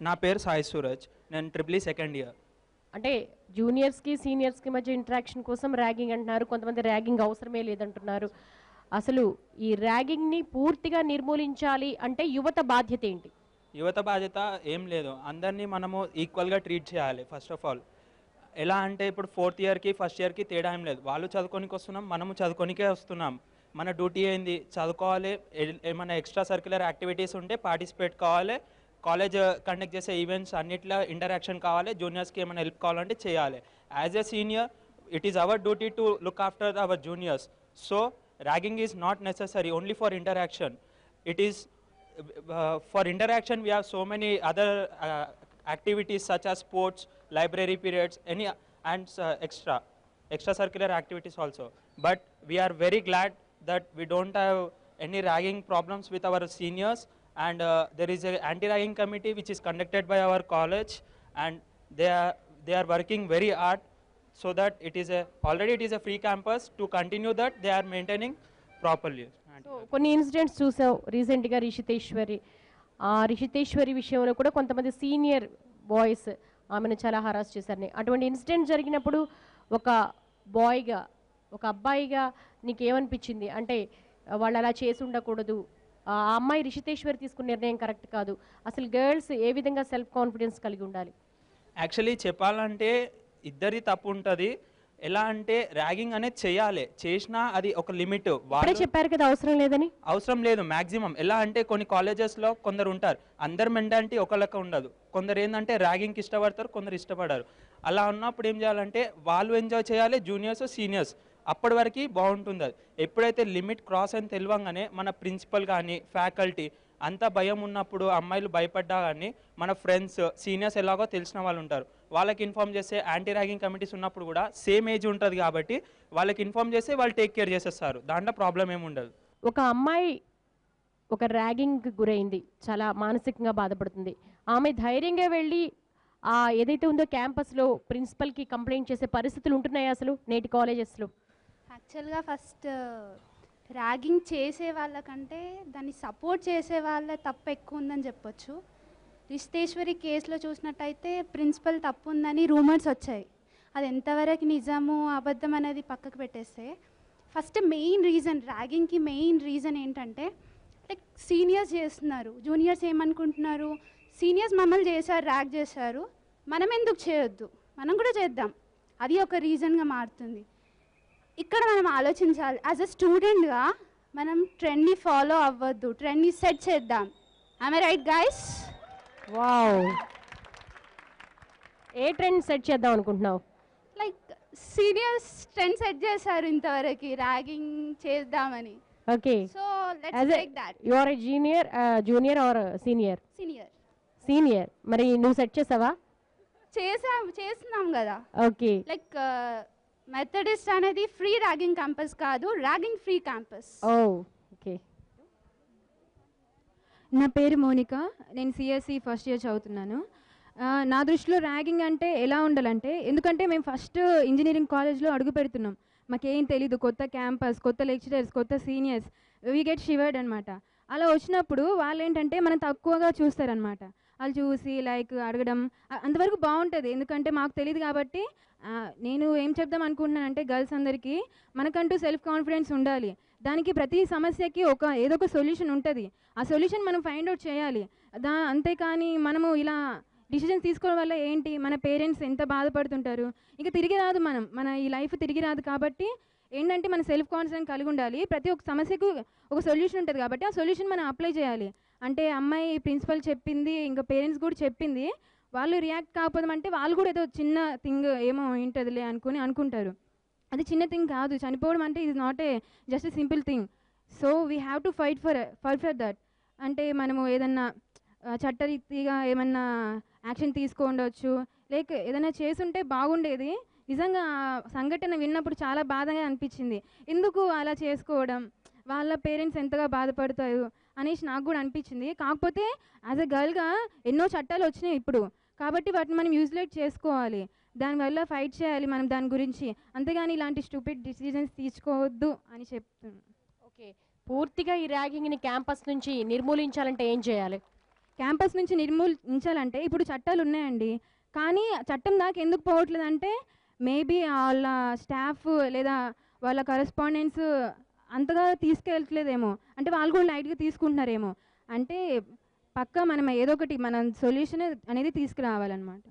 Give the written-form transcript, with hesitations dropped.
నా పేరు సాయి సూరజ్. నేను ట్రిపుల్ ఈ సెకండ్ ఇయర్. అంటే జూనియర్స్కి సీనియర్స్కి మధ్య ఇంటరాక్షన్ కోసం ర్యాగింగ్ అంటున్నారు, కొంతమంది ర్యాగింగ్ అవసరమే లేదంటున్నారు. అసలు ఈ ర్యాగింగ్ని పూర్తిగా నిర్మూలించాలి అంటే యువత బాధ్యత ఏంటి? యువత బాధ్యత ఏం లేదు, అందరినీ మనము ఈక్వల్గా ట్రీట్ చేయాలి. ఫస్ట్ ఆఫ్ ఆల్ ఎలా అంటే ఇప్పుడు ఫోర్త్ ఇయర్కి ఫస్ట్ ఇయర్కి తేడా ఏం లేదు. వాళ్ళు చదువుకోనికి వస్తున్నాం, మనము చదువుకోనికే వస్తున్నాం. మన డ్యూటీ ఏంది? చదువుకోవాలి. ఏమైనా ఎక్స్ట్రా సర్క్యులర్ యాక్టివిటీస్ ఉంటే పార్టిసిపేట్ కావాలి. కాలేజ్ కండక్ట్ చేసే ఈవెంట్స్ అన్నిట్లో ఇంటరాక్షన్ కావాలి. జూనియర్స్కి ఏమైనా హెల్ప్ కావాలంటే చేయాలి. As a senior it is our duty to look after our juniors. So ragging is not necessary only for interaction. It is for interaction we have so many other activities such as sports, library periods, any and extracurricular activities also. But we are very glad that we don't have any ragging problems with our seniors, and there is a anti-ragging committee which is conducted by our college, and they are working very hard so that already it is a free campus. To continue that, they are maintaining properly. So కొన్ని incidents చూసావు రీసెంట్గా రిషితేశ్వరి విషయంలో కూడా కొంతమంది senior boys ఆమెను చాలా harass చేశారని. అటువంటి ఇన్సిడెంట్ జరిగినప్పుడు ఒక బాయ్గా, ఒక అబ్బాయిగా నీకేమనిపించింది? అంటే వాళ్ళు అలా చేసి ఉండకూడదు, ఆ అమ్మాయి రిషితేశ్వరి తీసుకున్న నిర్ణయం కరెక్ట్ కాదు, అసలు గర్ల్స్ ఏ విధంగా సెల్ఫ్ కాన్ఫిడెన్స్ కలిగి ఉండాలి? యాక్చువల్లీ చెప్పాలంటే ఇద్దరి తప్పు ఉంటుంది. ఎలా అంటే ర్యాగింగ్ అనేది చేయాలి, చేసినా అది ఒక లిమిట్. వాళ్ళే చెప్పారు కదా అవసరం లేదని. అవసరం లేదు మ్యాక్సిమం. ఎలా అంటే కొన్ని కాలేజెస్లో కొందరు ఉంటారు, అందరు మెంటాలిటీ ఒక లెక్క ఉండదు. కొందరు ఏంటంటే ర్యాగింగ్కి ఇష్టపడతారు, కొందరు ఇష్టపడరు. అలా ఉన్నప్పుడు ఏం చేయాలంటే వాళ్ళు ఎంజాయ్ చేయాలి, జూనియర్స్ సీనియర్స్. అప్పటి వరకు బాగుంటుంది. అది ఎప్పుడైతే లిమిట్ క్రాస్ అని తెలియంగానే మన ప్రిన్సిపల్ కానీ ఫ్యాకల్టీ అంత భయం ఉన్నప్పుడు, అమ్మాయిలు భయపడ్డా కానీ మన ఫ్రెండ్స్ సీనియర్స్ ఎలాగో తెలిసిన వాళ్ళు ఉంటారు, వాళ్ళకి ఇన్ఫామ్ చేస్తే యాంటీ ర్యాగింగ్ కమిటీస్ ఉన్నప్పుడు కూడా సేమ్ ఏజ్ ఉంటుంది కాబట్టి వాళ్ళకి ఇన్ఫామ్ చేస్తే వాళ్ళు టేక్ కేర్ చేసేస్తారు. దాంట్లో ప్రాబ్లం ఏమి ఉండదు. ఒక అమ్మాయి ఒక ర్యాగింగ్కి గురైంది, చాలా మానసికంగా బాధపడుతుంది. ఆమె ధైర్యంగా వెళ్ళి ఏదైతే ఉందో క్యాంపస్లో ప్రిన్సిపల్కి కంప్లైంట్ చేసే పరిస్థితులు ఉంటున్నాయి అసలు నేటి కాలేజెస్లో? యాక్చువల్గా ఫస్ట్ ర్యాగింగ్ చేసే వాళ్ళకంటే దాన్ని సపోర్ట్ చేసే వాళ్ళ తప్పు ఎక్కువ ఉందని చెప్పొచ్చు. రిషితేశ్వరి కేసులో చూసినట్టయితే ప్రిన్సిపల్ తప్పు ఉందని రూమర్స్ వచ్చాయి. అది ఎంతవరకు నిజము అబద్ధం అనేది పక్కకు పెట్టేస్తే, ఫస్ట్ మెయిన్ రీజన్ ర్యాగింగ్కి మెయిన్ రీజన్ ఏంటంటే లైక్ సీనియర్స్ చేస్తున్నారు, జూనియర్స్ ఏమనుకుంటున్నారు, సీనియర్స్ మమ్మల్ని చేశారు, ర్యాగ్ చేశారు, మనం ఎందుకు చేయొద్దు, మనం కూడా చేద్దాం, అది ఒక రీజన్గా మారుతుంది. ఇక్కడ మనం ఆలోచించాలి, యాజ్ అ స్టూడెంట్గా మనం ట్రెండ్ని ఫాలో అవ్వద్దు, ట్రెండ్ని సెట్ చేద్దాం. I'm right guys? Wow, A trend set చేద్దాం అనుకుంటున్నావు? లైక్ సీనియర్స్ ట్రెండ్ సెట్ చేశారు ఇంతవరకు ర్యాగింగ్ చేద్దామని. Okay, so let's take that. You are a junior or senior? Senior. మరి నువ్వు సెట్ చేసావా? చేస్తున్నాం కదా. ఓకే, లైక్ మెథడిస్ట్ అనేది ఫ్రీ ర్యాగింగ్ క్యాంపస్ కాదు, ర్యాగింగ్ ఫ్రీ క్యాంపస్. ఓకే. నా పేరు మోనిక, నేను సిఎస్సి ఫస్ట్ ఇయర్ చదువుతున్నాను. నా దృష్టిలో ర్యాగింగ్ అంటే ఎలా ఉండాలంటే, ఎందుకంటే మేము ఫస్ట్ ఇంజనీరింగ్ కాలేజ్లో అడుగు పెడుతున్నాం, మాకేం తెలీదు, కొత్త క్యాంపస్, కొత్త లెక్చరర్స్, కొత్త సీనియర్స్, వీ గెట్ షివర్డ్ అనమాట. అలా వచ్చినప్పుడు వాళ్ళు ఏంటంటే మనం తక్కువగా చూస్తారనమాట. వాళ్ళు చూసి లైక్ అడగడం అంతవరకు బాగుంటుంది, ఎందుకంటే మాకు తెలియదు కాబట్టి. నేను ఏం చెప్దాం అనుకుంటున్నానంటే, గర్ల్స్ అందరికీ మనకంటూ సెల్ఫ్ కాన్ఫిడెన్స్ ఉండాలి. దానికి ప్రతి సమస్యకి ఏదో ఒక సొల్యూషన్ ఉంటుంది, ఆ సొల్యూషన్ మనం ఫైండ్ అవుట్ చేయాలి. అంతేకాని మనము ఇలా డిసిజన్స్ తీసుకోవడం వల్ల ఏంటి, మన పేరెంట్స్ ఎంత బాధపడుతుంటారు, ఇంకా తిరిగి రాదు, మన ఈ లైఫ్ తిరిగి రాదు. కాబట్టి ఏంటంటే మన సెల్ఫ్ కాన్ఫిడెన్స్ కలిగి ఉండాలి. ప్రతి ఒక్క సమస్యకు ఒక సొల్యూషన్ ఉంటుంది కాబట్టి ఆ సొల్యూషన్ మనం అప్లై చేయాలి. అంటే అమ్మాయి ప్రిన్సిపల్ చెప్పింది, ఇంకా పేరెంట్స్ కూడా చెప్పింది, వాళ్ళు రియాక్ట్ కాకపోవడం అంటే వాళ్ళు కూడా ఏదో చిన్న థింగ్ ఏమో ఉంటుందిలే అనుకుంటారు. అది చిన్న థింగ్ కాదు, చనిపోవడం అంటే is not just a simple thing. So we have to fight for that. అంటే మనము ఏదన్నా చట్టరీతిగా ఏమన్నా యాక్షన్ తీసుకోండవచ్చు, లైక్ ఏదైనా చేసుంటే బాగుండేది. నిజంగా సంఘటన విన్నప్పుడు చాలా బాధగా అనిపించింది, ఎందుకు అలా చేసుకోవడం, వాళ్ళ పేరెంట్స్ ఎంతగా బాధపడతారు అనేసి నాకు కూడా అనిపించింది. కాకపోతే యాజ్ అ గర్ల్గా ఎన్నో చట్టాలు వచ్చినాయి ఇప్పుడు, కాబట్టి వాటిని మనం యూజ్లేట్ చేసుకోవాలి, దానివల్ల ఫైట్ చేయాలి మనం దాని గురించి, అంతేగాని ఇలాంటి స్టూపిడ్ డిసిజన్స్ తీసుకోవద్దు అని చెప్తున్నాను. ఓకే, పూర్తిగా ఈ ర్యాగింగ్ని క్యాంపస్ నుంచి నిర్మూలించాలంటే ఏం చేయాలి? క్యాంపస్ నుంచి నిర్మూలించాలంటే ఇప్పుడు చట్టాలు ఉన్నాయండి, కానీ చట్టం దాకా ఎందుకు పోవట్లేదంటే మేబీ వాళ్ళ స్టాఫ్ లేదా వాళ్ళ కరెస్పాండెంట్స్ అంతగా తీసుకెళ్ళట్లేదేమో, అంటే వాళ్ళు కూడా లైట్గా తీసుకుంటున్నారేమో. అంటే పక్కా మనం ఏదో ఒకటి మన సొల్యూషన్ అనేది తీసుకురావాలన్నమాట.